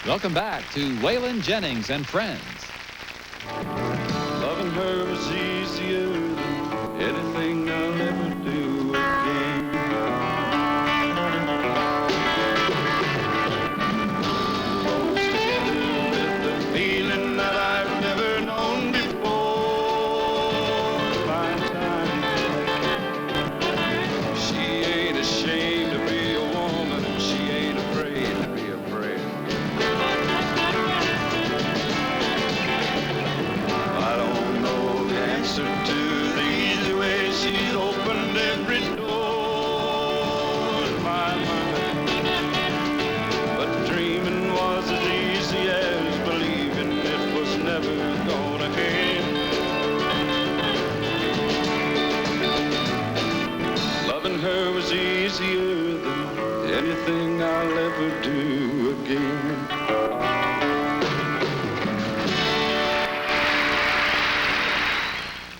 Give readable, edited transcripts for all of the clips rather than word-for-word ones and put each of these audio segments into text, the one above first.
Welcome back to Waylon, Jennings and Friends. Loving her was easier than anything I'll ever do again. Close together with the feeling that I've never known before. My time. She ain't ashamed to be a woman. She ain't afraid to be a friend. I don't know the answer to the easy way she's opened every door in my mind. But dreaming was as easy as believing it was never gonna end. Loving her was easier than anything I'll ever do again.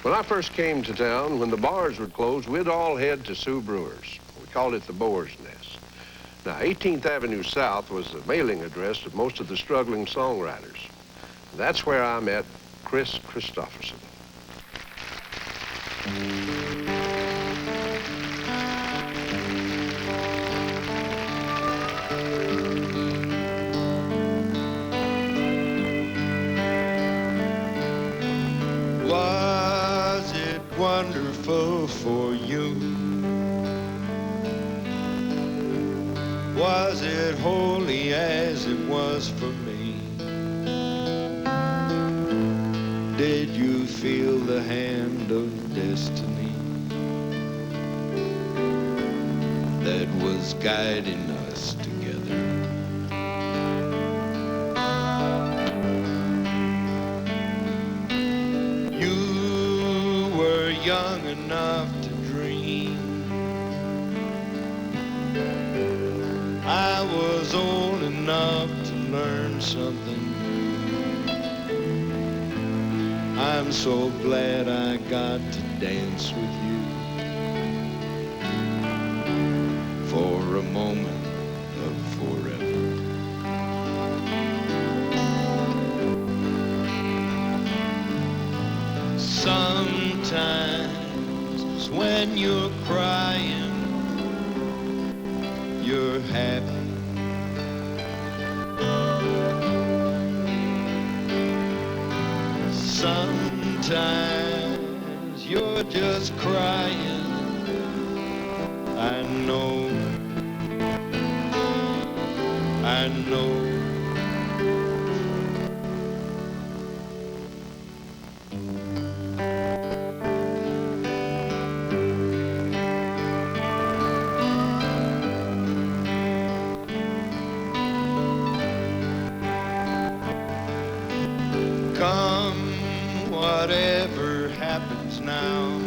When I first came to town, when the bars would close, we'd all head to Sue Brewer's. We called it the Boar's Nest. Now, 18th Avenue South was the mailing address of most of the struggling songwriters. That's where I met Kris Kristofferson. Was it wonderful for you? Was it holy as it was for me? Did you feel the hand of destiny that was guiding us together? You were young enough to dream. I was old enough to learn something. I'm so glad I got to dance with you for a moment of forever. Sometimes when you're crying, you're happy. Sometimes you're just crying. I know, I know. Come, whatever happens now.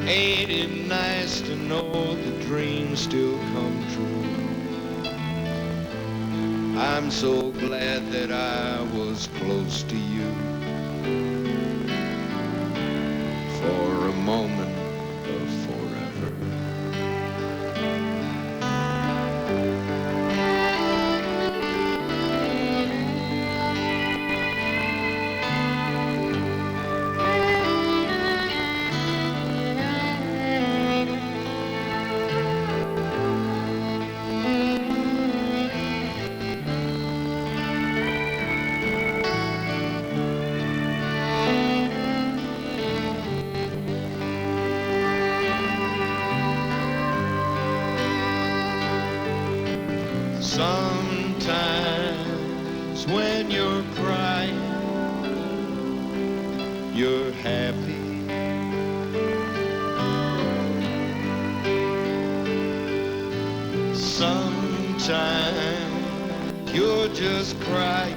Ain't it nice to know the dreams still come true? I'm so glad that I was close to you for a moment of forever. Sometimes when you're crying, you're happy. Sometimes you're just crying.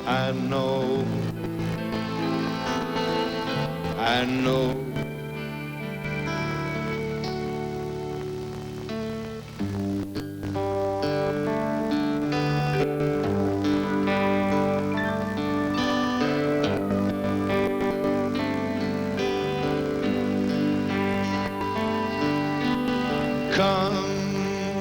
I know, I know. Come,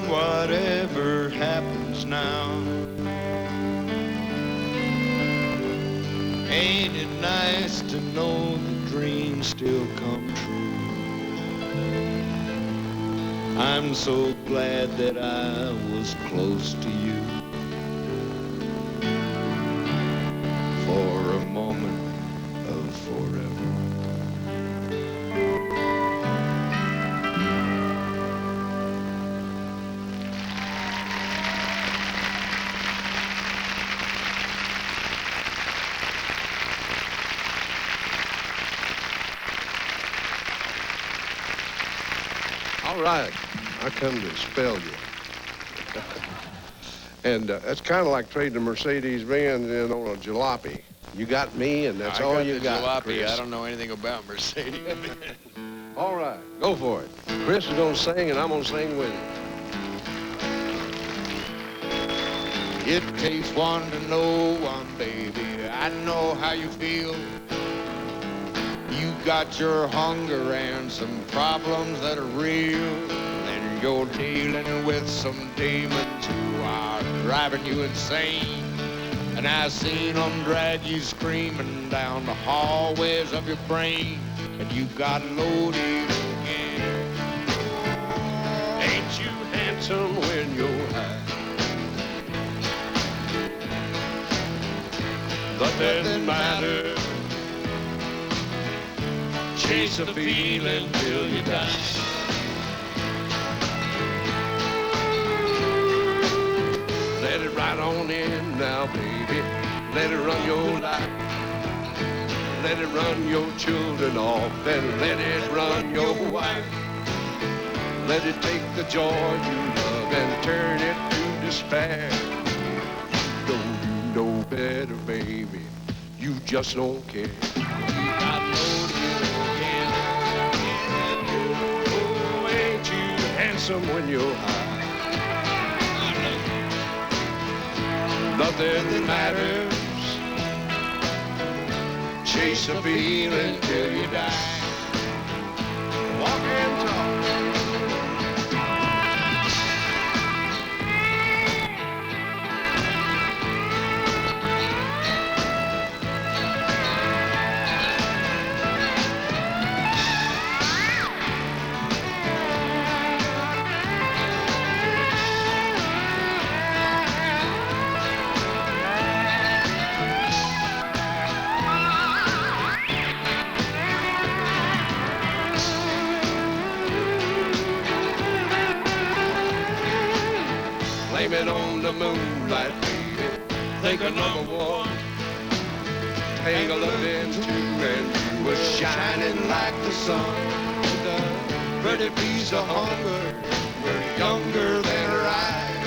Ain't it nice to know the dreams still come true? I'm so glad that I was close to you for a moment of forever. All right, I come to spell you. And that's kind of like trading a Mercedes-Benz in on a jalopy. You got me, and that's all you got, jalopy. Kris. I don't know anything about Mercedes. All right, go for it. Kris is going to sing, and I'm going to sing with him. It takes one to know one, baby. I know how you feel. You got your hunger and some problems that are real. And you're dealing with some demons who are driving you insane. And I seen them drag you screaming down the hallways of your brain. And you got loaded again. Ain't you handsome when you're high? Nothing matters. Chase a feeling till you die. Let it right on in now, baby. Let it run your life. Let it run your children off, and let it run your wife. Let it take the joy you love and turn it to despair. You know better, baby. You just don't care. Got loaded again. Oh, ain't you handsome when you're high? Nothing matters. Chase a feeling till you die. Walk and talk. Blame it on the moonlight, baby. Think of number one. Tangled up in two, and you were shining like the sun. With a pretty piece of hunger, we're younger than a ride.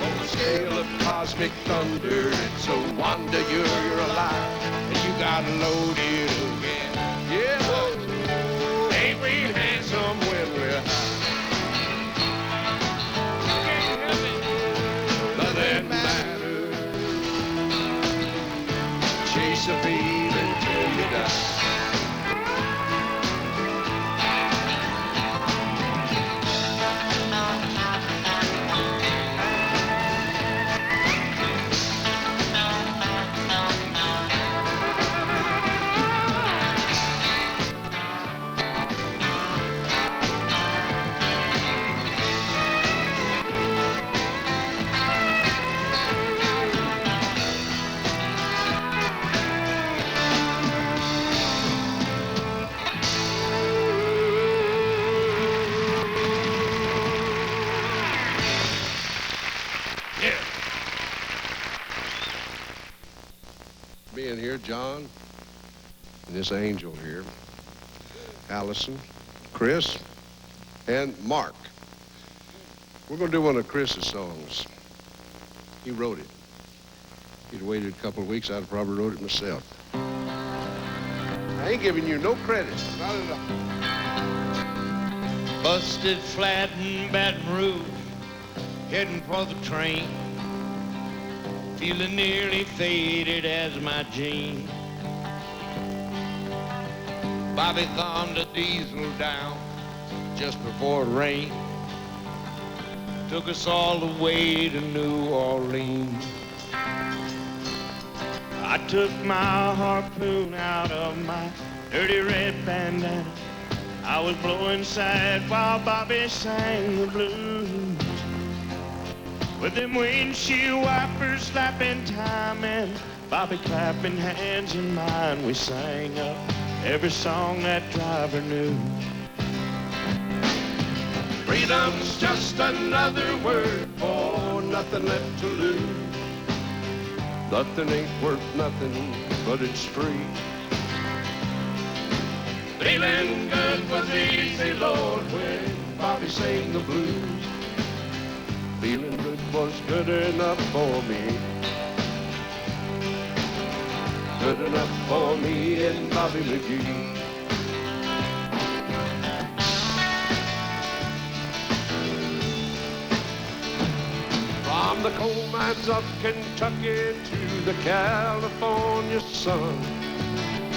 On the scale of cosmic thunder, it's a wonder you're alive. And you got loaded again. Yeah, ain't we handsome when we're high? Nothing matters. Chase a feeling till you die. Being here, John, and this angel here, Alison, Kris, and Mark. We're going to do one of Kris's songs. He wrote it. If he'd waited a couple of weeks, I'd have probably wrote it myself. I ain't giving you no credit, not at all. Busted flat in Baton Rouge, heading for the train. Feeling nearly faded as my jeans. Bobby thumbed a diesel down just before it rained. took us all the way to New Orleans. I took my harpoon out of my dirty red bandana. I was blowing sad while Bobby sang the blues. With them windshield wipers slapping time and Bobby clapping hands in mine, we sang up every song that driver knew. Freedom's just another word for nothing left to lose. Nothing ain't worth nothing, but it's free. Feeling good was easy, Lord, when Bobby sang the blues. Feeling good was good enough for me. Good enough for me and Bobby McGee. From the coal mines of Kentucky to the California sun,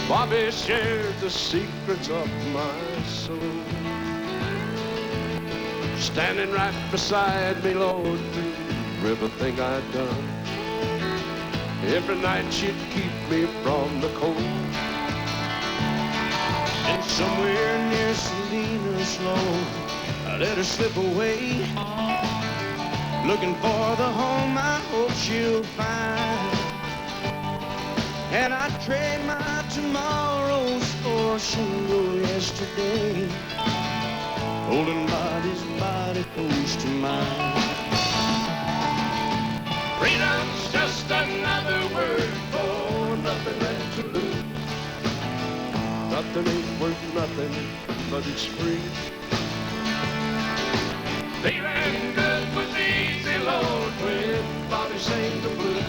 Bobby shared the secrets of my soul. Standing right beside me, Lord, through everything I'd done. Every night she'd keep me from the cold. And somewhere near Selena's Lord, I let her slip away, looking for the home I hope she'll find. And I trade my tomorrows for a single yesterday, holding Bobby's body close to mine. Freedom's just another word for nothing left to lose. Nothing ain't worth nothing, but it's free. Feeling good was easy, Lord, when Bobby sang the blues.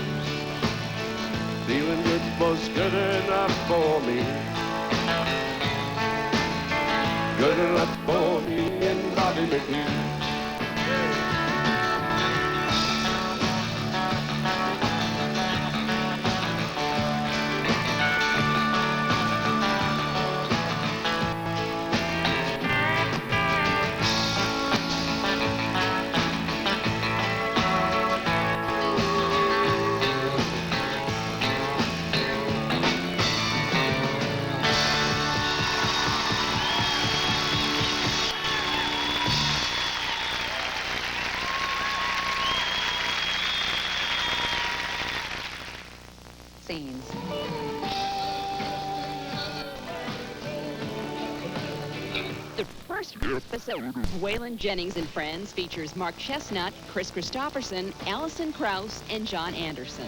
Feeling good was good enough for me. Good enough for me and Bobby McGee. Scenes. The first episode of Waylon Jennings and Friends features Mark Chesnutt, Kris Kristofferson, Alison, Krauss, and John Anderson.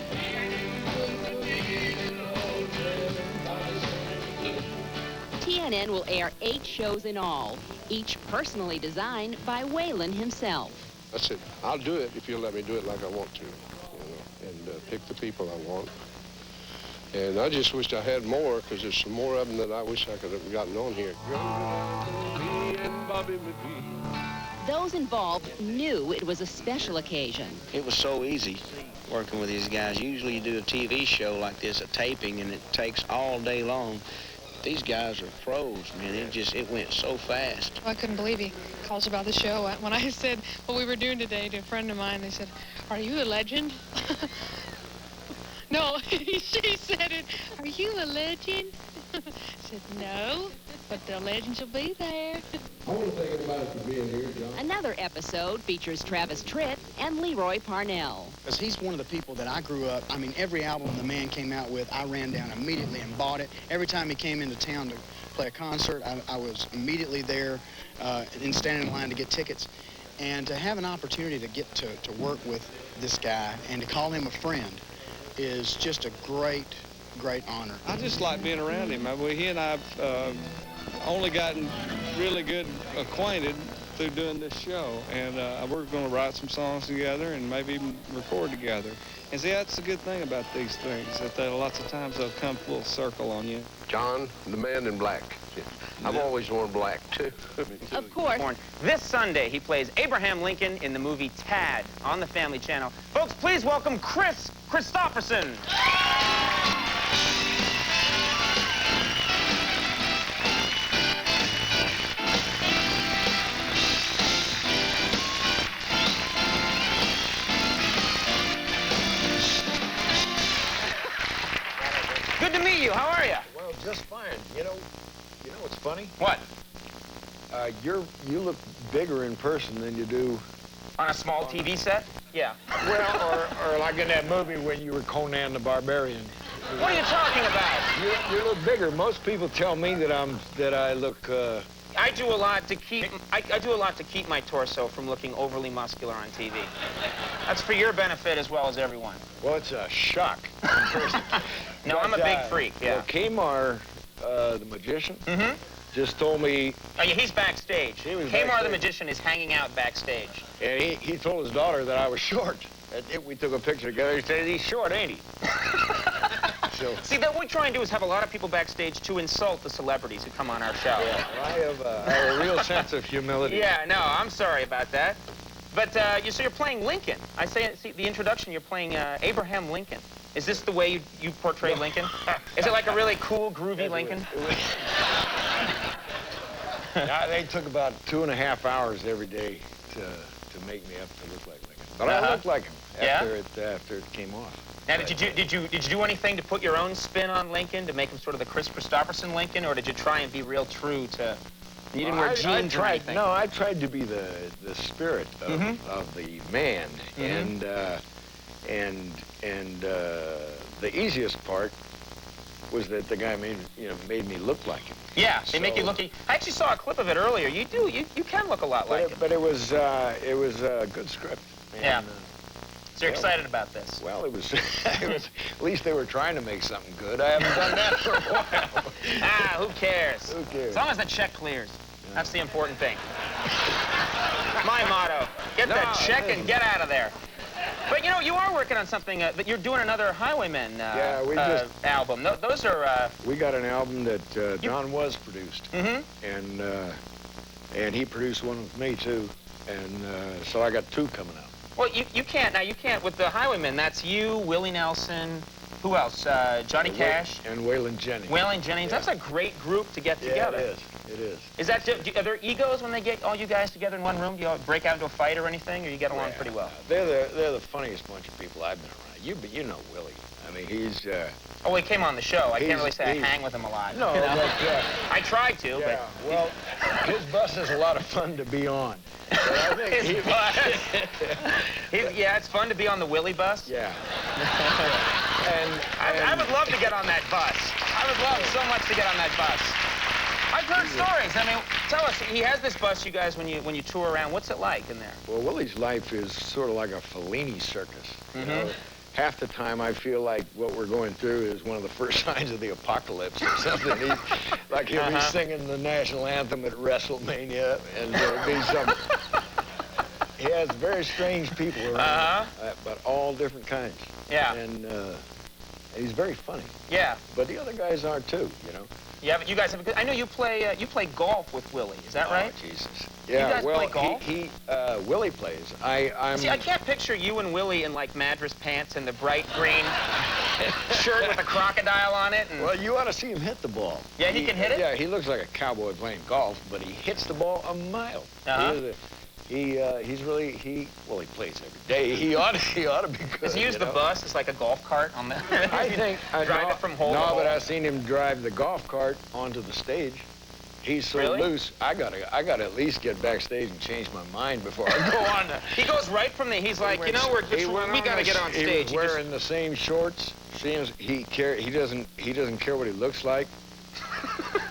TNN will air 8 shows in all, each personally designed by Waylon himself. I said, I'll do it if you'll let me do it like I want to, and pick the people I want. And I just wished I had more, because there's some more of them that I wish I could have gotten on here. Me and Bobby McGee. Those involved knew it was a special occasion. It was so easy working with these guys. Usually you do a TV show like this, a taping, and it takes all day long. These guys are pros, man. It went so fast. I couldn't believe he calls about the show. When I said what we were doing today to a friend of mine, they said, "Are you a legend?" No, she said it. "Are you a legend?" I said, "No, but the legends will be there." I want to thank everybody for being here, John. Another episode features Travis Tritt and Leroy Parnell. Because he's one of the people that I grew up, I mean, every album the man came out with, I ran down immediately and bought it. Every time he came into town to play a concert, I was immediately there and standing in line to get tickets. And to have an opportunity to get to work with this guy and to call him a friend is just a great honor. I just like being around him. He and I have only gotten really good acquainted through doing this show, and we're going to write some songs together and maybe even record together. And see, that's the good thing about these things, that lots of times they'll come full circle on you. John, the man in black. I've always worn black, too. Of course. This Sunday, he plays Abraham Lincoln in the movie Tad on the Family Channel. Folks, please welcome Kris Kristofferson. to meet you. How are you? Well, just fine. You know what's funny? What? You look bigger in person than you do On a small TV set? Yeah. well, or like in that movie when you were Conan the Barbarian. What are you talking about? You look bigger. Most people tell me that I look. I do a lot to keep. I do a lot to keep my torso from looking overly muscular on TV. That's for your benefit as well as everyone. Well, it's a shock. No, I'm a big freak. Yeah. Well, Kmar, the magician, just told me. Oh, yeah, he's backstage. He was Kmar the backstage. magician is hanging out backstage. And he told his daughter that I was short. And we took a picture together. He said, he's short, ain't he? So, See, what we try and do is have a lot of people backstage to insult the celebrities who come on our show. yeah, I have a real sense of humility. Yeah, no, I'm sorry about that. But so you're playing Lincoln. I see the introduction, you're playing Abraham Lincoln. Is this the way you portray Lincoln? Is it like a really cool, groovy Lincoln? They took about 2.5 hours every day to make me up to look like Lincoln. But I looked like him after it came off. Now, did you do anything to put your own spin on Lincoln to make him sort of the Kris Kristofferson Lincoln, or did you try and be real true to? You didn't wear jeans or anything. No, I tried to be the spirit of the man, and the easiest part was that the guy made me look like him. Yeah, they make you look. I actually saw a clip of it earlier. You can look a lot like him. But it was a good script. And, yeah. So you're excited about this? Well, it was, at least they were trying to make something good. I haven't done that for a while. Who cares? Who cares? As long as the check clears. That's the important thing. My motto. Get that check and get out of there. But, you are working on something, that you're doing another Highwaymen album. Those are... We got an album that Don Was produced. And he produced one with me, too. And so I got 2 coming out. Well, you can't with the Highwaymen. That's you, Willie Nelson, who else? Johnny Cash? And Waylon Jennings. Waylon Jennings. Yeah. That's a great group to get together. It is. Is that, are there egos when they get all you guys together in one room? Do you all break out into a fight or anything, or you get along pretty well? They're the funniest bunch of people I've been around. You know Willie. I mean, he's... Oh, he came on the show. I can't really say I hang with him a lot. No, but... I tried to, but... Well, his bus is a lot of fun to be on. I think his bus. Yeah, it's fun to be on the Willie bus. Yeah. I would love to get on that bus. I would love so much to get on that bus. I've heard stories. I mean, tell us, he has this bus, you guys, when you tour around. What's it like in there? Well, Willie's life is sort of like a Fellini circus. You know? Half the time I feel like what we're going through is one of the first signs of the apocalypse or something. He'll be singing the national anthem at WrestleMania, and there'll be some... He has very strange people around, but all different kinds. Yeah. And he's very funny. Yeah. But the other guys are too, Yeah, but you guys have a good... I know you play golf with Willie. Is that right? Oh, Jesus. Yeah, you guys play golf? Willie plays. See, I can't picture you and Willie in, like, Madras pants and the bright green shirt with a crocodile on it. And... Well, you ought to see him hit the ball. Yeah, he can hit it? Yeah, he looks like a cowboy playing golf, but he hits the ball a mile. He's really, well, he plays every day. He ought to be good. Does he use the bus as like a golf cart on the... I think... drive it from hole to hole? No, but I've seen him drive the golf cart onto the stage. He's so loose, I gotta at least get backstage and change my mind before I go on. He goes right from there. He's like, we gotta get on stage. He's wearing the same shorts. He doesn't care what he looks like.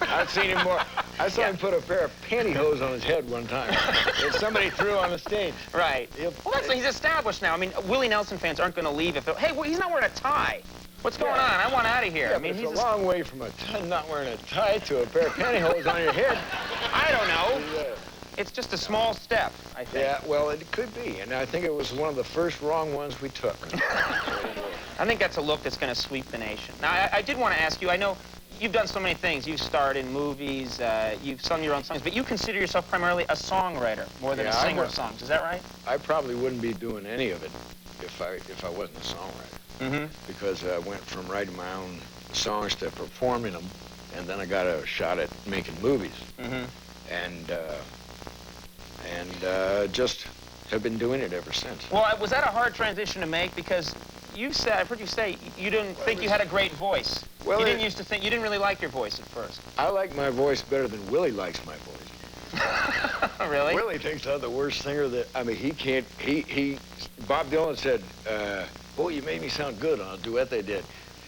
I've seen him more. I saw him put a pair of pantyhose on his head one time that somebody threw on the stage. Right. Well, he's established now. I mean, Willie Nelson fans aren't going to leave if they're, hey, he's not wearing a tie. What's going on? I want out of here. Yeah, I mean, he's a long way from not wearing a tie to a pair of pantyhose on your head. I don't know. It's just a small step, I think. Yeah, well, it could be. And I think it was one of the first wrong ones we took. I think that's a look that's going to sweep the nation. Now, I did want to ask you, I know you've done so many things. You've starred in movies, you've sung your own songs, but you consider yourself primarily a songwriter more than a singer of songs. Is that right? I probably wouldn't be doing any of it if I wasn't a songwriter. Because I went from writing my own songs to performing them, and then I got a shot at making movies. And just have been doing it ever since. Well, was that a hard transition to make? Because you said, I've heard you say you didn't think you had a great voice. Well, you didn't used to think, you didn't really like your voice at first. I like my voice better than Willie likes my voice. Really? Willie thinks I'm the worst singer that, I mean, he can't, Bob Dylan said, boy, you made me sound good on a duet they did.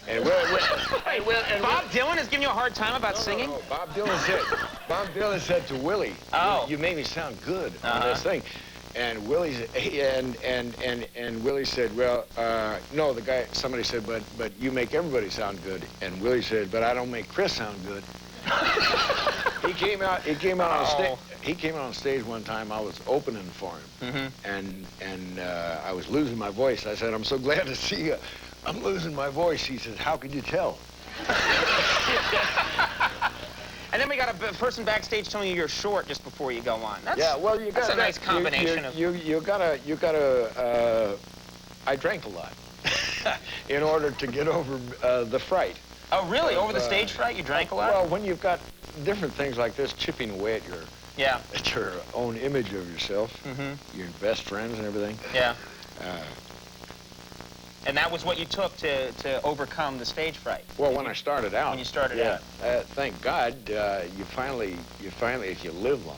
And Bob Dylan is giving you a hard time about singing? No, Bob Dylan said to Willie, you made me sound good on this thing. And Willie and Willie said, well, no, somebody said, but you make everybody sound good. And Willie said, but I don't make Kris sound good. He came out on stage one time. I was opening for him, and I was losing my voice. I said, I'm so glad to see you. I'm losing my voice. He said, how could you tell? And then we got a person backstage telling you you're short just before you go on. That's, yeah, well, that's a nice combination of... You gotta, I drank a lot in order to get over the fright. Oh, really? Over the stage fright? You drank a lot? Well, when you've got different things like this chipping away at your own image of yourself, your best friends and everything. Yeah. And that was what you took to overcome the stage fright. Well, when I started out. When you started out. Thank God, you finally, if you live long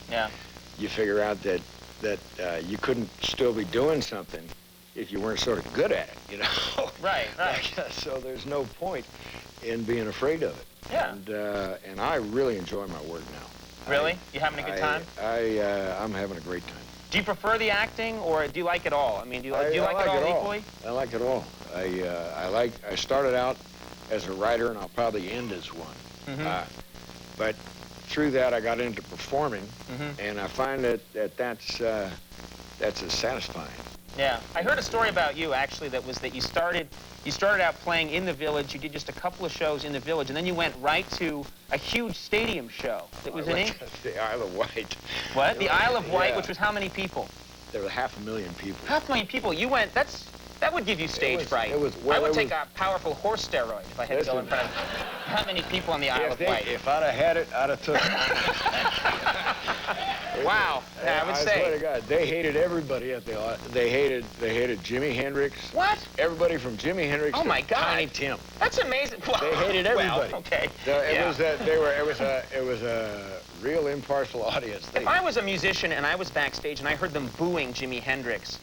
enough, you figure out that you couldn't still be doing something if you weren't sort of good at it, you know? Right. So there's no point in being afraid of it. Yeah. And I really enjoy my work now. Really? You having a good time? I'm having a great time. Do you prefer the acting, or do you like it all? I mean, do you like it all equally? I like it all. I started out as a writer, and I'll probably end as one. But through that, I got into performing, and I find that's as satisfying. Yeah, I heard a story about you actually that was that you started out playing in the Village. You did just a couple of shows in the Village, and then you went right to a huge stadium show that was in England. The Isle of Wight. What? The Isle of Wight, which was how many people? There were 500,000 people. 500,000 people. You went. That would give you stage fright. I would take a powerful horse steroid if I had to go in front of that many people on the Isle of Wight. If I'd have had it, I'd have took it. Wow. I would say. I swear to God, they hated everybody at the. They hated Jimi Hendrix. What? Everybody from Jimi Hendrix to Tiny Tim. That's amazing. They hated everybody. Well, okay. It was a real impartial audience. If I was a musician and I was backstage and I heard them booing Jimi Hendrix,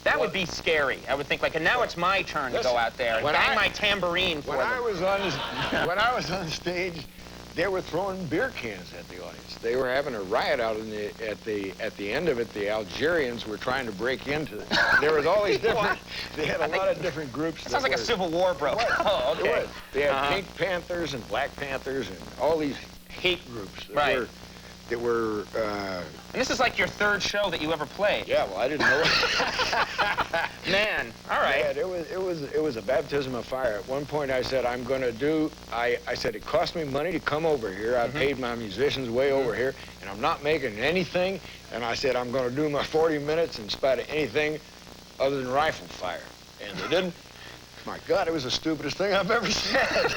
that would be scary. I would think, like, and now it's my turn to go out there and bang my tambourine for them. When I was on stage, they were throwing beer cans at the audience. They were having a riot out at the end of it. The Algerians were trying to break into it. There was all these different. They had a lot of different groups. It sounds like a civil war broke. Oh, okay. It was. They had Pink Panthers and Black Panthers and all these hate groups that were. And this is like your third show that you ever played. Yeah, well, I didn't know it. Man, all right. Yeah, it was a baptism of fire. At one point, I said, I'm going to do. I said it cost me money to come over here. I paid my musicians way over here, and I'm not making anything. And I said I'm going to do my 40 minutes in spite of anything other than rifle fire. And they didn't. My God, it was the stupidest thing I've ever said.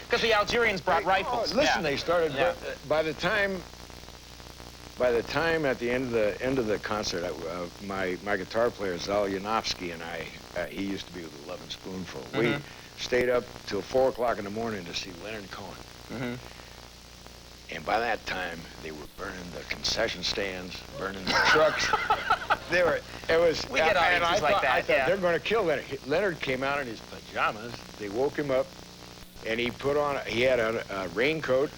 Because the Algerians brought rifles. Listen, they started. By the time at the end of the concert, my guitar player Zal Yanovsky and I, he used to be with the Lovin' Spoonful. We stayed up till 4 o'clock in the morning to see Leonard Cohen. And by that time, they were burning the concession stands, burning the trucks. We get audiences like that. I thought they're going to kill Leonard. Leonard came out in his pajamas. They woke him up, and he had a raincoat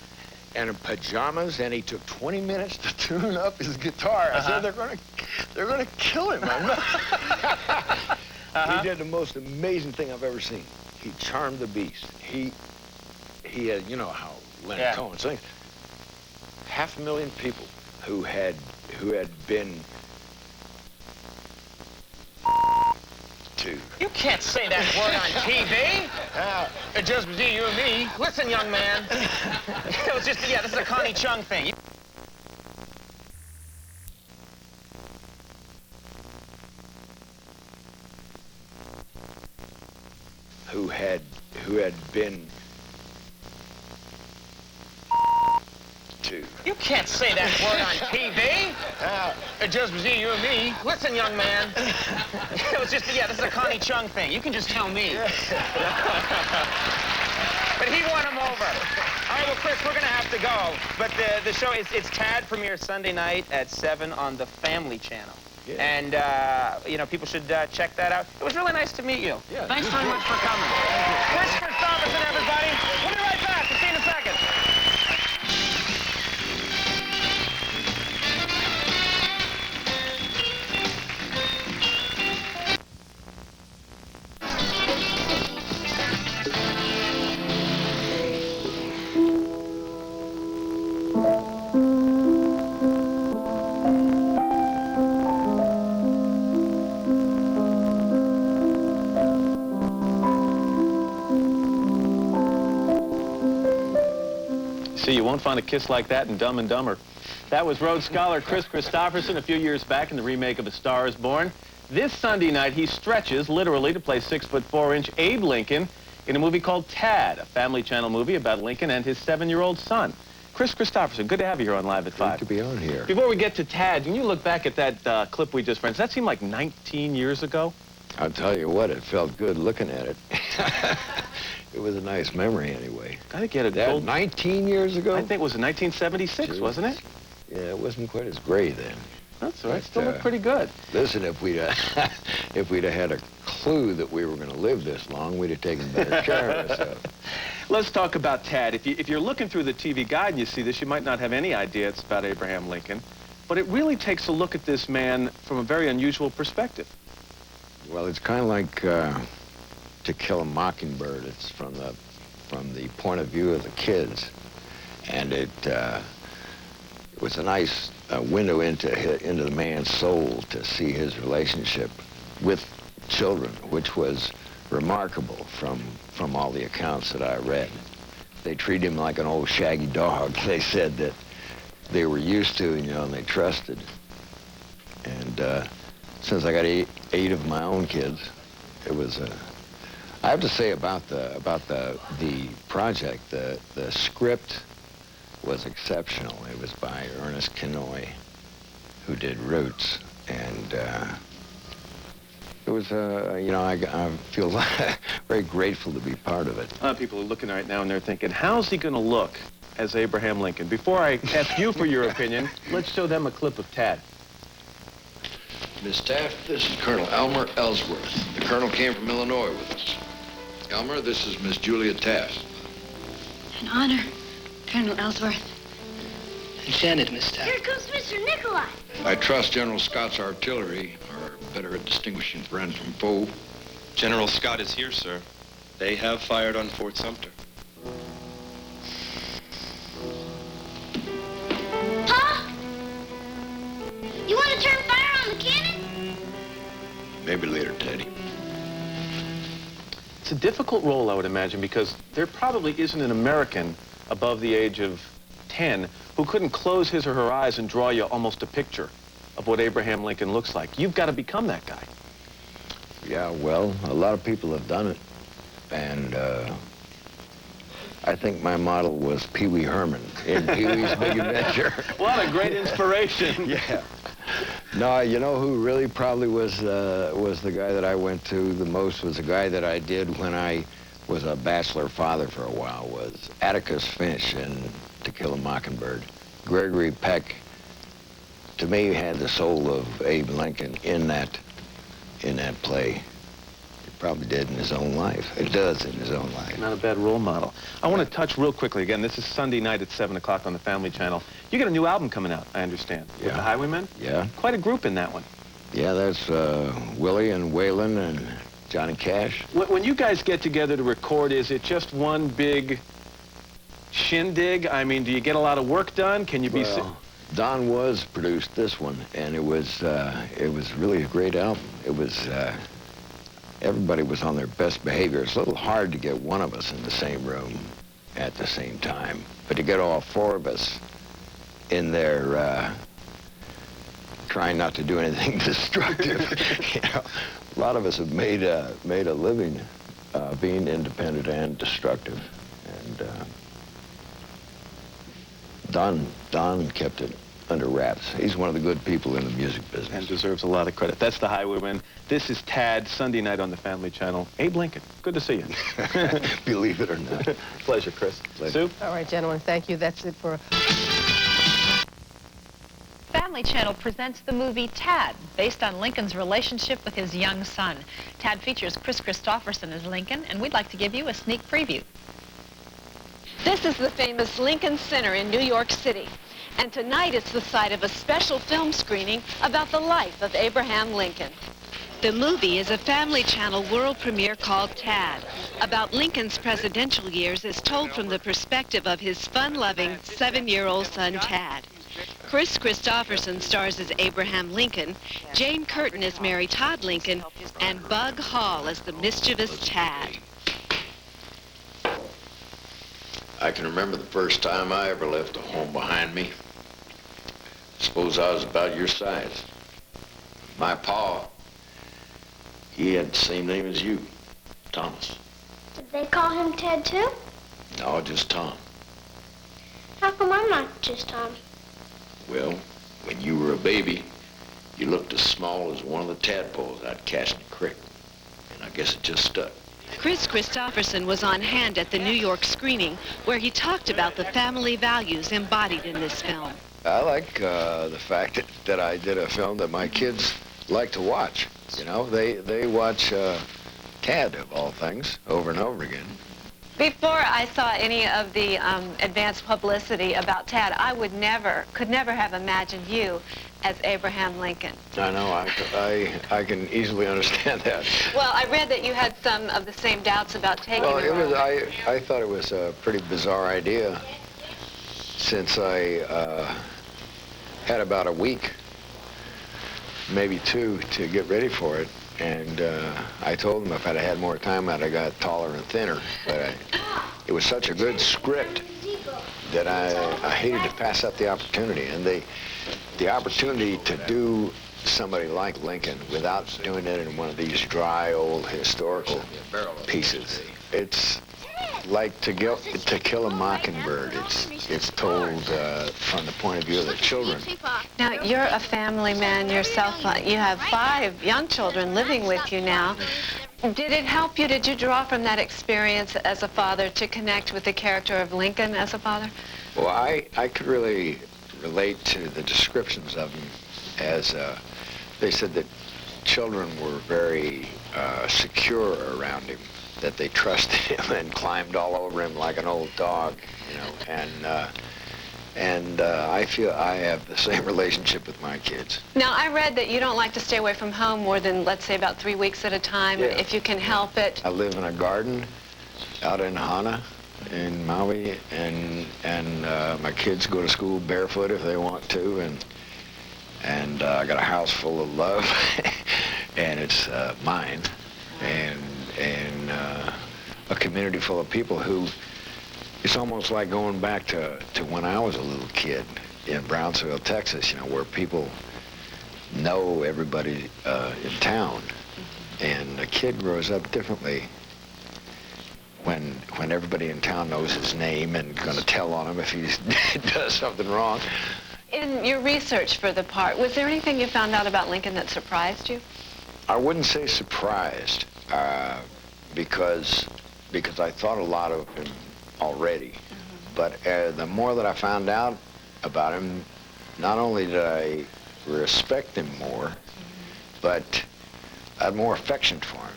and pajamas, and he took 20 minutes to tune up his guitar. I said, they're gonna kill him. He did the most amazing thing I've ever seen. He charmed the beast. He had, you know how Leonard Cohen sings. 500,000 people who had been to. You can't say that word on TV. It just between you and me. Listen, young man. It was just, this is a Connie Chung thing. Who had been too. You can't say that word on TV. It just was you and me. Listen, young man. It was just, yeah, this is a Connie Chung thing. You can just tell me. But he won him over. All right, well, Kris, we're going to have to go. But the show, it's Tad premieres Sunday night at 7 on the Family Channel. Yeah. And, you know, people should check that out. It was really nice to meet you. Yeah, Thanks very much for coming. Kris Kristofferson, everybody. We'll be right back. We'll see you in a second. See, you won't find a kiss like that in Dumb and Dumber. That was Rhodes Scholar Kris Kristofferson a few years back in the remake of A Star is Born. This Sunday night, he stretches, literally, to play 6'4" Abe Lincoln in a movie called Tad, a Family Channel movie about Lincoln and his 7-year-old son. Kris Kristofferson, good to have you here on Live at 5. Good to be on here. Before we get to Tad, when you look back at that clip we just ran, does that seem like 19 years ago? I'll tell you what, it felt good looking at it. It was a nice memory anyway. I think you had a that gold... 19 years ago? I think it was in 1976, Jeez. Wasn't it? Yeah, it wasn't quite as gray then. That's all right. Still looked pretty good. Listen, if we'd have had a clue that we were going to live this long, we'd have taken better care of ourselves. Let's talk about Tad. If you're looking through the TV guide and you see this, you might not have any idea it's about Abraham Lincoln. But it really takes a look at this man from a very unusual perspective. Well, it's kind of like To Kill a Mockingbird. It's from the point of view of the kids. And it was a nice window into the man's soul to see his relationship with children, which was remarkable from all the accounts that I read. They treat him like an old shaggy dog. They said that they were used to, you know, and they trusted. And since I got eight of my own kids, it was I have to say about the project, the script was exceptional. It was by Ernest Kenoy, who did Roots, and it was, you know, I feel very grateful to be part of it. A lot of people are looking right now and they're thinking, how's he going to look as Abraham Lincoln? Before I ask you for your opinion, let's show them a clip of Tad. Miss Taft, this is Colonel Elmer Ellsworth. The colonel came from Illinois with us. Elmer, this is Miss Julia Taft. An honor, Colonel Ellsworth. Enchanted, Miss Taft. Here comes Mr. Nikolai. I trust General Scott's artillery are better at distinguishing friend from foe. General Scott is here, sir. They have fired on Fort Sumter. Pa? You want to turn fire on the cannon? Maybe later, Teddy. It's a difficult role, I would imagine, because there probably isn't an American above the age of 10 who couldn't close his or her eyes and draw you almost a picture of what Abraham Lincoln looks like. You've got to become that guy. Yeah, well, a lot of people have done it. And I think my model was Pee Wee Herman in Pee Wee's Big Adventure. What a great inspiration. Yeah. No, you know who really probably was the guy that I went to the most, was the guy that I did when I was a bachelor father for a while, was Atticus Finch in To Kill a Mockingbird. Gregory Peck, to me, had the soul of Abe Lincoln in that play. He probably did in his own life. It does in his own life. Not a bad role model. I want to touch real quickly, again, this is Sunday night at 7 o'clock on the Family Channel. You got a new album coming out, I understand, with the Highwaymen? Yeah. Quite a group in that one. Yeah, that's Willie and Waylon and Johnny Cash. When you guys get together to record, is it just one big shindig? I mean, do you get a lot of work done? Can you be... Well, Don Was produced this one, and it was really a great album. It was, everybody was on their best behavior. It's a little hard to get one of us in the same room at the same time, but to get all four of us in there trying not to do anything destructive, you know, a lot of us have made a living being independent and destructive, and Don kept it under wraps. He's one of the good people in the music business. And deserves a lot of credit. That's the Highwaymen. This is Tad, Sunday night on the Family Channel. Abe Lincoln, good to see you. Believe it or not. Pleasure, Chris. Sue? All right, gentlemen, thank you. That's it for... Family Channel presents the movie Tad, based on Lincoln's relationship with his young son. Tad features Kris Kristofferson as Lincoln, and we'd like to give you a sneak preview. This is the famous Lincoln Center in New York City. And tonight it's the site of a special film screening about the life of Abraham Lincoln. The movie is a Family Channel world premiere called Tad, about Lincoln's presidential years as told from the perspective of his fun-loving 7-year-old son Tad. Kris Kristofferson stars as Abraham Lincoln, Jane Curtin as Mary Todd Lincoln, and Bug Hall as the mischievous Tad. I can remember the first time I ever left a home behind me. Suppose I was about your size. My pa, he had the same name as you, Thomas. Did they call him Ted too? No, just Tom. How come I'm not just Tom? Well, when you were a baby, you looked as small as one of the tadpoles I'd catch in the creek. And I guess it just stuck. Kris Kristofferson was on hand at the New York screening where he talked about the family values embodied in this film. I like the fact that I did a film that my kids like to watch. You know, they watch Tad, of all things, over and over again. Before I saw any of the advanced publicity about Tad, I could never have imagined you as Abraham Lincoln. I know, I can easily understand that. Well, I read that you had some of the same doubts about taking the role. I thought it was a pretty bizarre idea, since I had about a week, maybe 2, to get ready for it. And I told them if I'd had more time, I'd have got taller and thinner. But it was such a good script that I hated to pass up the opportunity. And the opportunity to do somebody like Lincoln without doing it in one of these dry, old historical pieces, it's like to kill a mockingbird. It's told from the point of view of the children. Now, you're a family man yourself. You have 5 young children living with you now. Did it help you? Did you draw from that experience as a father to connect with the character of Lincoln as a father? Well, I could really relate to the descriptions of him as they said that children were very secure around him, that they trusted him and climbed all over him like an old dog, you know, and I feel I have the same relationship with my kids. Now, I read that you don't like to stay away from home more than, let's say, about 3 weeks at a time, if you can help it. I live in a garden out in Hana in Maui, and my kids go to school barefoot if they want to, and I got a house full of love, and it's mine, and a community full of people who, it's almost like going back to when I was a little kid in Brownsville, Texas, you know, where people know everybody in town. And a kid grows up differently when everybody in town knows his name and going to tell on him if he does something wrong. In your research for the part, was there anything you found out about Lincoln that surprised you? I wouldn't say surprised, because I thought a lot of him already. But the more that I found out about him, not only did I respect him more, but I had more affection for him,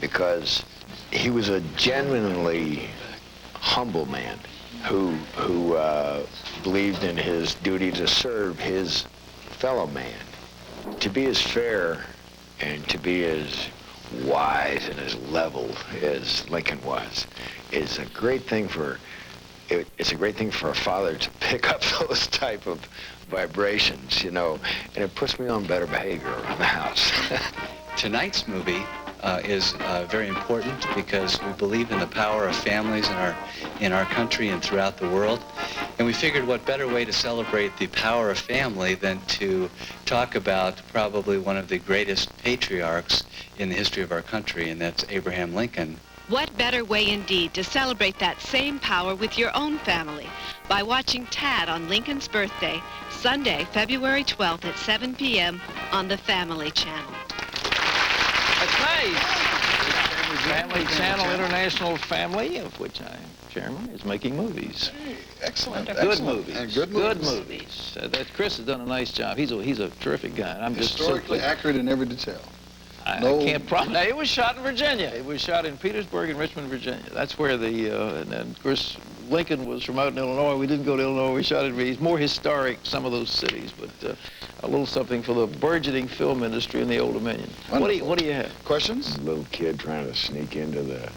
because he was a genuinely humble man who believed in his duty to serve his fellow man. To be as fair and to be as wise and as level as Lincoln was is a great thing for, it's a great thing for a father to pick up those type of vibrations, you know, and it puts me on better behavior around the house. Tonight's movie is very important because we believe in the power of families in our country and throughout the world. And we figured what better way to celebrate the power of family than to talk about probably one of the greatest patriarchs in the history of our country, and that's Abraham Lincoln. What better way indeed to celebrate that same power with your own family by watching Tad on Lincoln's birthday, Sunday, February 12th at 7 p.m. on the Family Channel. That's nice. Family Channel, International Family, of which I am chairman, is making movies. Excellent. Good Excellent. movies. And good movies. Good movies. That Chris has done a nice job. He's a terrific guy. And I'm just historically accurate in every detail. I can't promise. Now, it was shot in Virginia. It was shot in Petersburg and Richmond, Virginia. That's where and of course, Lincoln was from out in Illinois. We didn't go to Illinois. We shot it. He's more historic, some of those cities, but a little something for the burgeoning film industry in the Old Dominion. What do you have? Questions? Little kid trying to sneak into the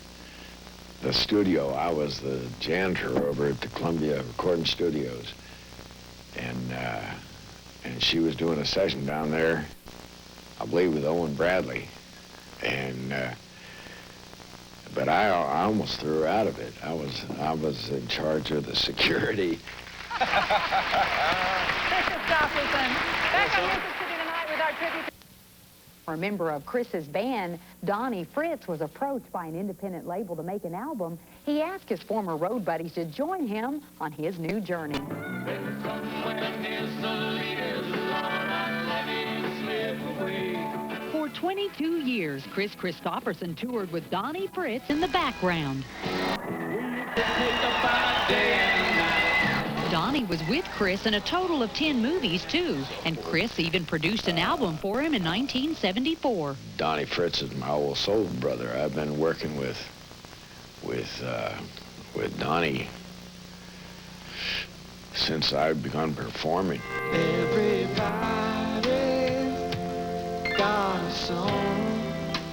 studio. I was the janitor over at the Columbia Recording Studios, and she was doing a session down there, I believe with Owen Bradley, and but I almost threw her out of it. I was in charge of the security. Kris Kristofferson, back on Music City tonight with our tribute. A member of Chris's band, Donnie Fritts, was approached by an independent label to make an album. He asked his former road buddies to join him on his new journey. For 22 years, Kris Kristofferson toured with Donnie Fritts in the background. Donnie was with Kris in a total of 10 movies, too, and Kris even produced an album for him in 1974. Donnie Fritts is my old soul brother. I've been working with Donnie since I've begun performing. Everybody's got a song.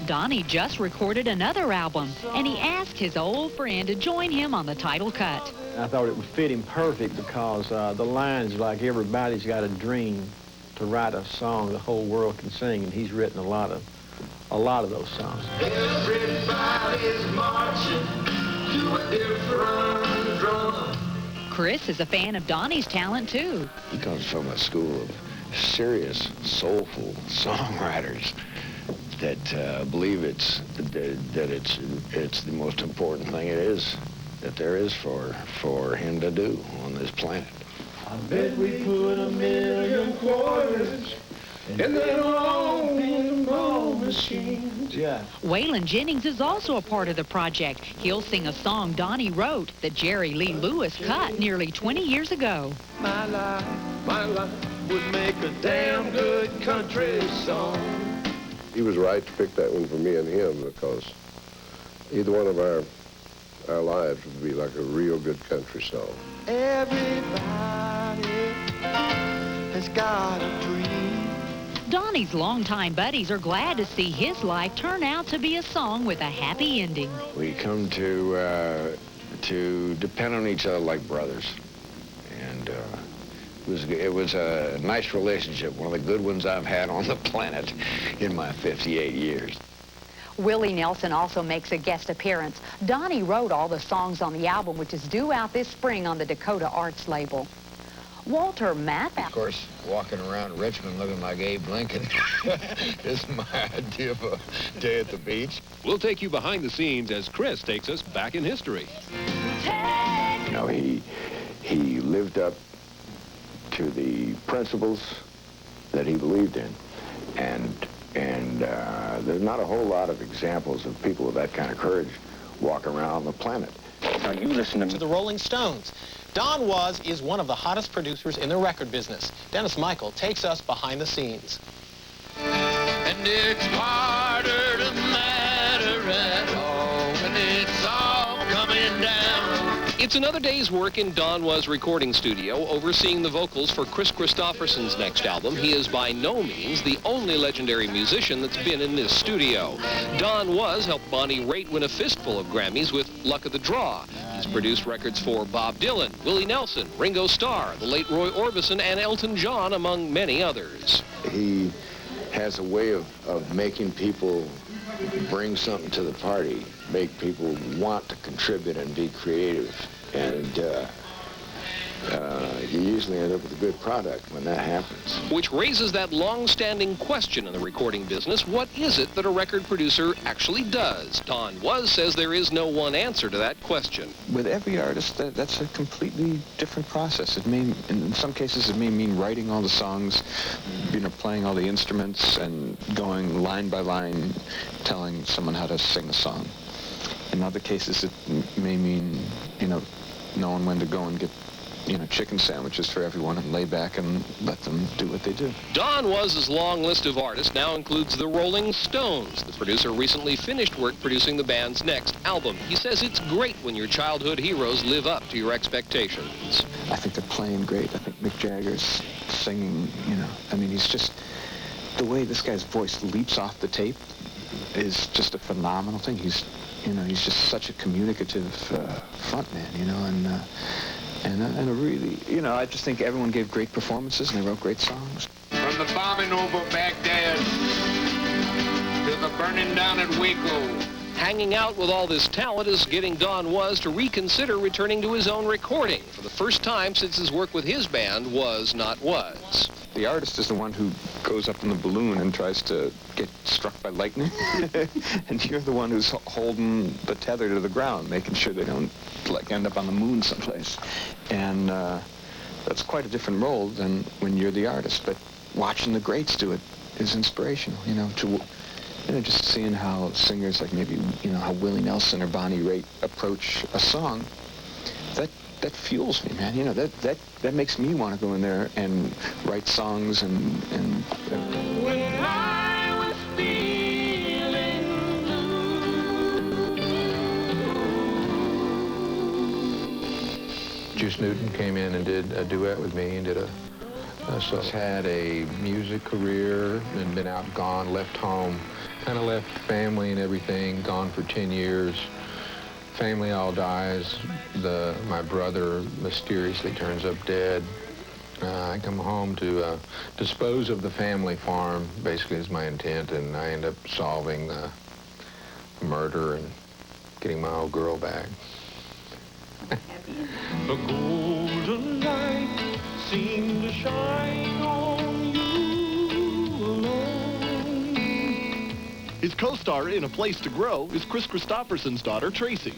Donnie just recorded another album, and he asked his old friend to join him on the title cut. I thought it would fit him perfect because the lines like everybody's got a dream to write a song the whole world can sing, and he's written a lot of those songs. Everybody's marching to a different drum. Kris is a fan of Donnie's talent too. He comes from a school of serious, soulful songwriters that believe it's the most important thing that there is for him to do on this planet. I bet we put $1 million quarters in that old pinball machine. Yeah. Waylon Jennings is also a part of the project. He'll sing a song Donnie wrote that Jerry Lee Lewis cut nearly 20 years ago. My life would make a damn good country song. He was right to pick that one for me and him because either one of our lives would be like a real good country song. Everybody has got a dream. Donnie's longtime buddies are glad to see his life turn out to be a song with a happy ending. We come to depend on each other like brothers, and it was a nice relationship, one of the good ones I've had on the planet in my 58 years. Willie Nelson also makes a guest appearance. Donnie wrote all the songs on the album, which is due out this spring on the Dakota Arts label. Walter Mapp. Of course, walking around Richmond looking like Abe Lincoln is my idea of a day at the beach. We'll take you behind the scenes as Kris takes us back in history. You know, he lived up to the principles that he believed in, and there's not a whole lot of examples of people with that kind of courage walking around on the planet. Now you listen to the Rolling Stones. Don is one of the hottest producers in the record business. Dennis Michael takes us behind the scenes. And it's harder to matter at all when it's all coming down. It's another day's work in Don Was recording studio, overseeing the vocals for Kris Kristofferson's next album. He is by no means the only legendary musician that's been in this studio. Don Was helped Bonnie Raitt win a fistful of Grammys with Luck of the Draw. He's produced records for Bob Dylan, Willie Nelson, Ringo Starr, the late Roy Orbison, and Elton John, among many others. He has a way of making people bring something to the party, make people want to contribute and be creative. And you usually end up with a good product when that happens. Which raises that long-standing question in the recording business: what is it that a record producer actually does? Don Was says there is no one answer to that question. With every artist, that's a completely different process. It may, in some cases, it may mean writing all the songs, playing all the instruments and going line by line, telling someone how to sing a song. In other cases, it may mean, knowing when to go and get chicken sandwiches for everyone and lay back and let them do what they do. Don Was's long list of artists now includes the Rolling Stones. The producer recently finished work producing the band's next album. He says it's great when your childhood heroes live up to your expectations. I think they're playing great. I think Mick Jagger's singing, he's just, the way this guy's voice leaps off the tape is just a phenomenal thing. He's just such a communicative frontman, and a really, I just think everyone gave great performances and they wrote great songs. From the bombing over Baghdad to the burning down at Waco. Hanging out with all this talent is getting Don Was to reconsider returning to his own recording for the first time since his work with his band Was Not Was. The artist is the one who goes up in the balloon and tries to get struck by lightning. And you're the one who's holding the tether to the ground, making sure they don't end up on the moon someplace. And that's quite a different role than when you're the artist. But watching the greats do it is inspirational, just seeing how singers like maybe, how Willie Nelson or Bonnie Raitt approach a song, that fuels me, man. That makes me want to go in there and write songs and When I was feeling blue. Juice Newton came in and did a duet with me and did so he's had a music career and been out, gone, left home, kind of left family and everything, gone for 10 years. Family all dies. My brother mysteriously turns up dead. I come home to dispose of the family farm, basically is my intent, and I end up solving the murder and getting my old girl back. The golden light seemed to shine on you alone. His co-star in A Place to Grow is Kris Kristofferson's daughter, Tracy.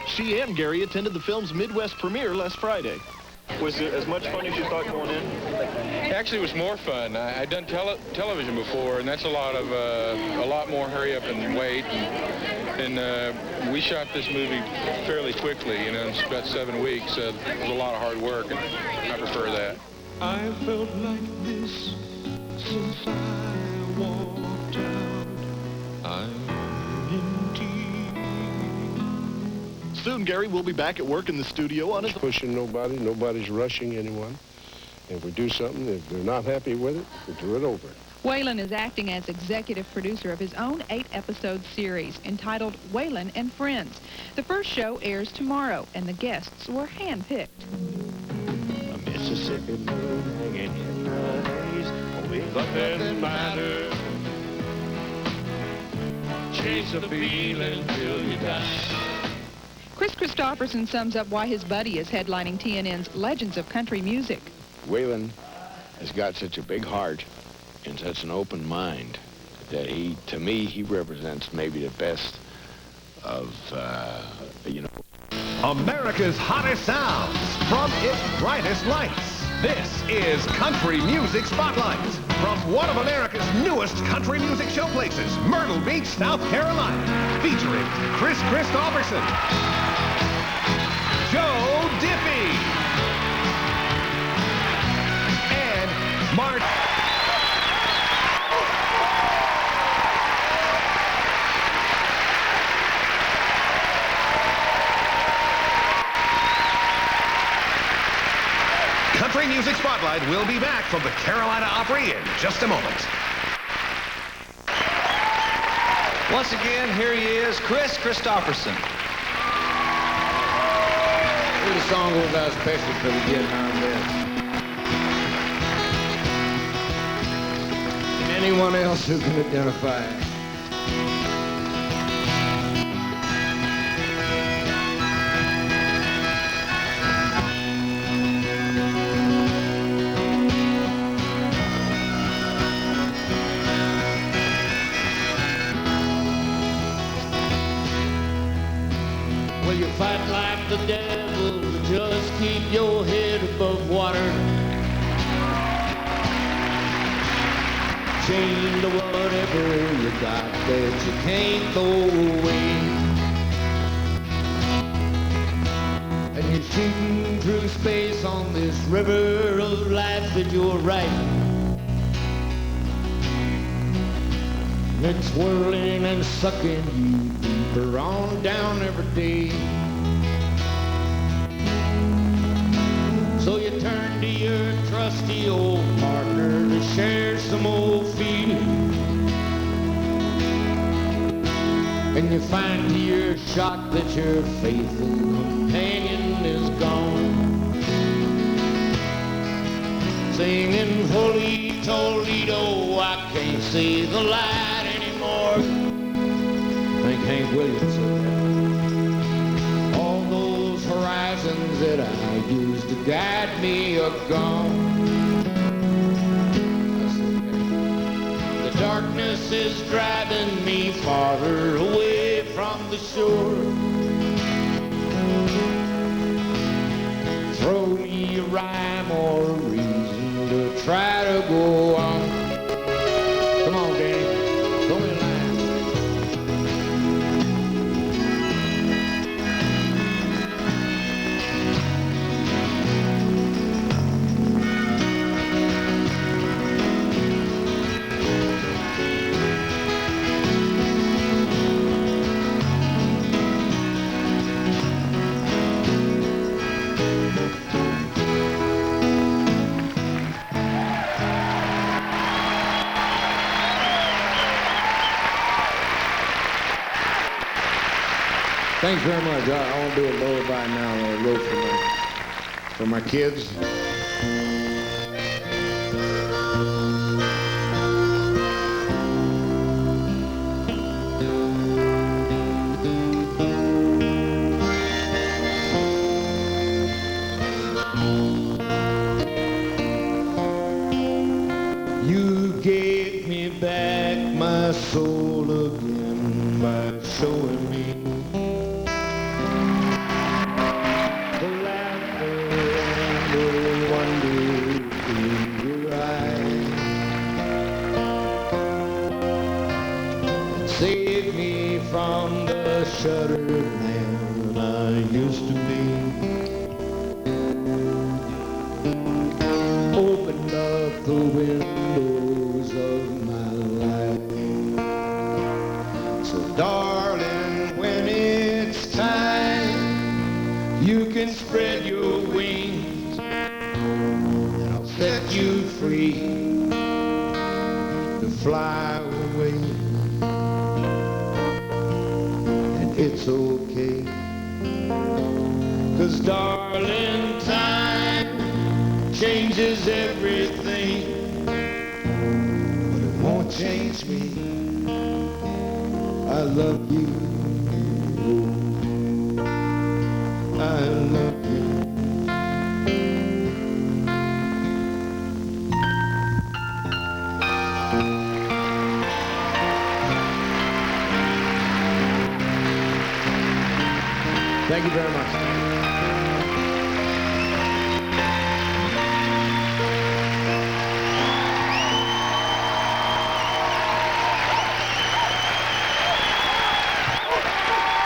She and Gary attended the film's Midwest premiere last Friday. Was it as much fun as you thought going in? Actually, it was more fun. I'd done television before, and that's a lot more hurry up and wait. And we shot this movie fairly quickly. It's about 7 weeks. It was a lot of hard work, and I prefer that. I felt like this since I walked out. I'm in tears. Soon, Gary will be back at work in the studio on his... Pushing nobody, nobody's rushing anyone. If we do something, if they're not happy with it, we do it over. Waylon is acting as executive producer of his own 8-episode series entitled Waylon and Friends. The first show airs tomorrow, and the guests were handpicked. A Mississippi moon hanging in the haze, but doesn't matter. Chase the feeling till you die. Kris Kristofferson sums up why his buddy is headlining TNN's Legends of Country Music. Waylon has got such a big heart and such an open mind that to me, he represents maybe the best of, America's hottest sounds from its brightest lights. This is Country Music Spotlight from one of America's newest country music showplaces, Myrtle Beach, South Carolina, featuring Kris Kristofferson, Joe Diffie, and Mark. Country Music Spotlight will be back from the Carolina Opry in just a moment. Once again, here he is, Kris Kristofferson. Here's a song goes out especially for the Vietnam vets. And anyone else who can identify it. you fight like the devil, just keep your head above water. Chained to whatever you got that you can't throw away. And you're shooting through space on this river of life that you're riding. It's swirling and sucking you deeper on down every day. So you turn to your trusty old partner to share some old feeling. And you find to your shock that your faithful companion is gone. Singing Holy Toledo, I can't see the light anymore. I think Hank Williams said that. All those horizons that I used to guide me are gone. The darkness is driving me farther away from the shore. Throw me a rhyme or a reason to try to go on. Come on, Danny. Throw me a line. Thanks very much. I want to do a lullaby now that I wrote for my kids. You gave me back my soul again by showing me save me from the shuttered man I used to be. Opened up the windows of my life. So darling, when it's time, you can spread your wings and I'll set you free to fly away. It's okay, 'cause darling, time changes everything, but it won't change me. I love you, I love you. Thank you very much.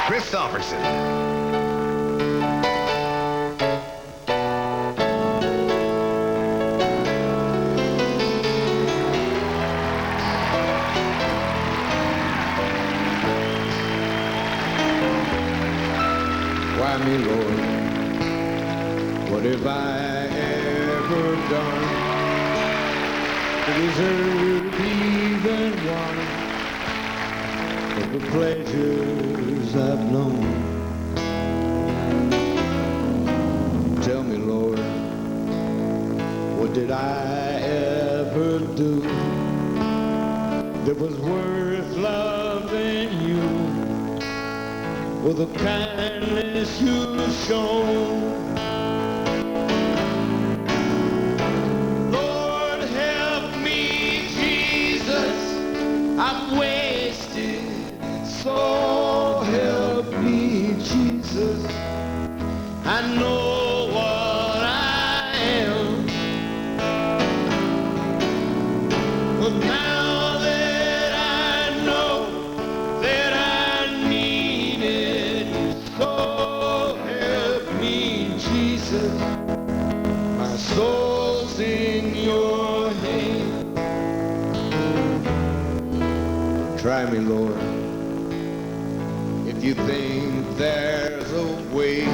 Kristofferson. Why me, Lord? What have I ever done to deserve even one of the pleasures I've known? Tell me, Lord, what did I ever do that was worth loving you? For the kindness you've shown. Lord, help me, Jesus, I'm wasted. So help me, Jesus, Try me, Lord. If you think there's a way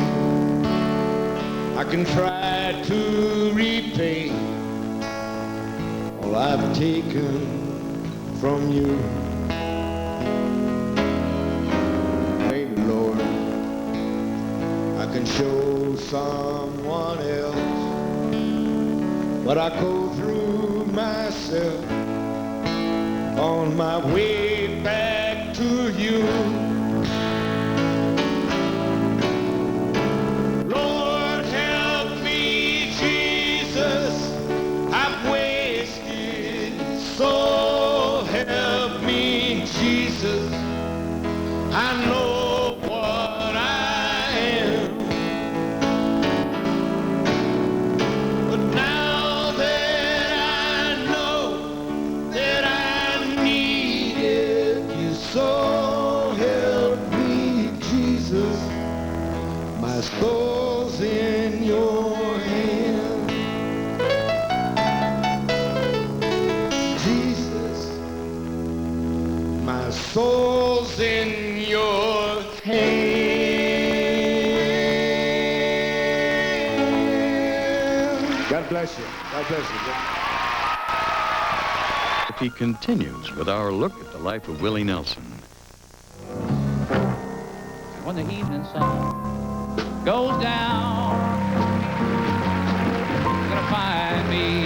I can try to repay all I've taken from you. Maybe, Lord, I can show someone else what I go through myself on my way back to you. Lord, help me, Jesus, I've wasted so. Help me, Jesus, I know what I am, but now that I know that I needed you, so help me, Jesus, my soul's in your hand. Jesus, my soul's in your hand. God bless you. God bless you. He continues with our look at the life of Willie Nelson. When the evening sun goes down, you're gonna find me